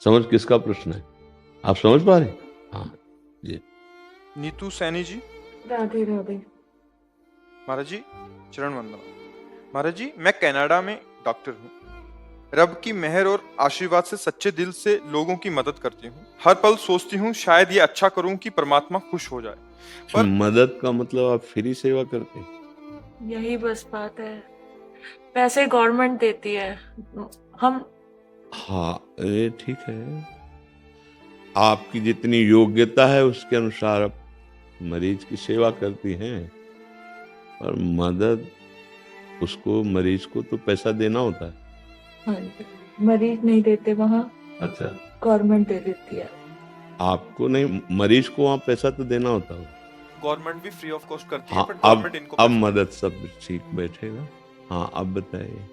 समझ किसका प्रश्न है? आप समझ पा रहे? हाँ जी। नीतू सैनी जी। राधे राधे। महाराज जी चरण वंदना। महाराज जी मैं कनाडा में डॉक्टर हूँ। रब की मेहर और आशीर्वाद से सच्चे दिल से लोगों की मदद करती हूँ। हर पल सोचती हूँ शायद ये अच्छा करूँ कि परमात्मा खुश हो जाए। पर मदद का मतलब आप फ्री सेवा करते हैं? यही बस बात है, पैसे गवर्नमेंट देती है, हम हाँ ये ठीक है, आपकी जितनी योग्यता है उसके अनुसार आप मरीज की सेवा करती हैं, पर मदद उसको मरीज को तो पैसा देना होता है। हाँ, मरीज नहीं देते वहाँ, अच्छा, गवर्नमेंट दे देती है। आपको नहीं, मरीज को वहाँ पैसा तो देना होता है। गवर्नमेंट भी फ्री ऑफ कॉस्ट करती है, हाँ पर गवर्नमेंट इनको अब पैसा मदद सब ठीक बैठेगा। हाँ अब बताइए।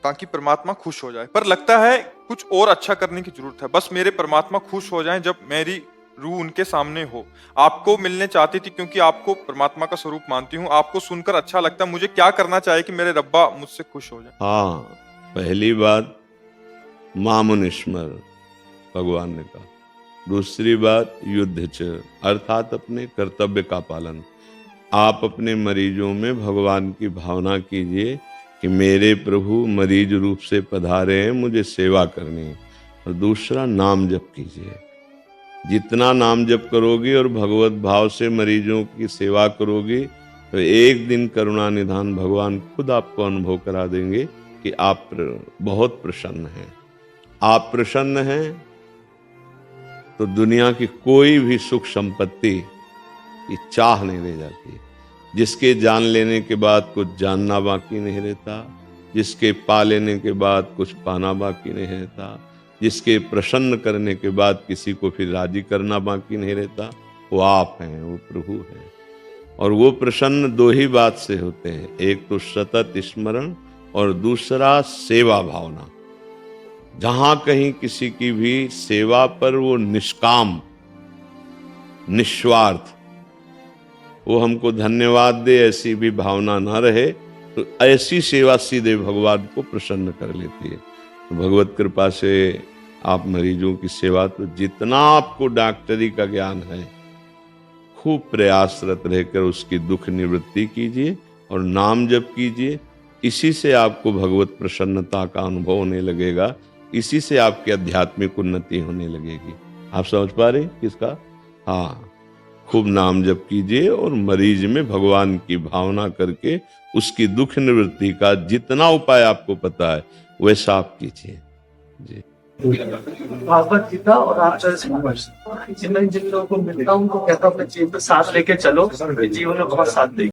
ताकि परमात्मा खुश हो जाए। पर लगता है कुछ और अच्छा करने की जरूरत है। बस मेरे परमात्मा खुश हो जाएं जब मेरी रूह उनके सामने हो। आपको मिलने चाहती थी क्योंकि आपको परमात्मा का स्वरूप मानती हूँ। आपको सुनकर अच्छा लगता है। मुझे क्या करना चाहिए कि मेरे रब्बा मुझसे खुश हो जाए? हाँ, पहली बात मामुनिस्मर भगवान ने कहा। दूसरी बात युद्ध च, अर्थात अपने कर्तव्य का पालन। आप अपने मरीजों में भगवान की भावना कीजिए कि मेरे प्रभु मरीज रूप से पधारे हैं, मुझे सेवा करनी है। और दूसरा नाम जप कीजिए। जितना नाम जप करोगी और भगवत भाव से मरीजों की सेवा करोगी तो एक दिन करुणा निधान भगवान खुद आपको अनुभव करा देंगे कि आप बहुत प्रसन्न हैं। आप प्रसन्न हैं तो दुनिया की कोई भी सुख संपत्ति की चाह नहीं रह जाती। जिसके जान लेने के बाद कुछ जानना बाकी नहीं रहता, जिसके पा लेने के बाद कुछ पाना बाकी नहीं रहता, जिसके प्रसन्न करने के बाद किसी को फिर राजी करना बाकी नहीं रहता, वो आप हैं, वो प्रभु हैं। और वो प्रसन्न दो ही बात से होते हैं, एक तो सतत स्मरण और दूसरा सेवा भावना। जहां कहीं किसी की भी सेवा पर वो निष्काम निस्वार्थ, वो हमको धन्यवाद दे ऐसी भी भावना ना रहे तो ऐसी सेवा सीधे भगवान को प्रसन्न कर लेती है। तो भगवत कृपा से आप मरीजों की सेवा, तो जितना आपको डॉक्टरी का ज्ञान है खूब प्रयासरत रहकर उसकी दुख निवृत्ति कीजिए और नाम जप कीजिए। इसी से आपको भगवत प्रसन्नता का अनुभव होने लगेगा, इसी से आपकी आध्यात्मिक उन्नति होने लगेगी। आप समझ पा रहे किसका? हाँ, खूब नाम जप कीजिए और मरीज में भगवान की भावना करके उसकी दुख निवृत्ति का जितना उपाय आपको पता है वैसा आप कीजिए जी। भागवत गीता और रामचरितमानस जिन लोगों को मिलता हूं उनको कहता हूं अपने जीवन में साथ लेके चलो, जीवन में बहुत साथ देगी।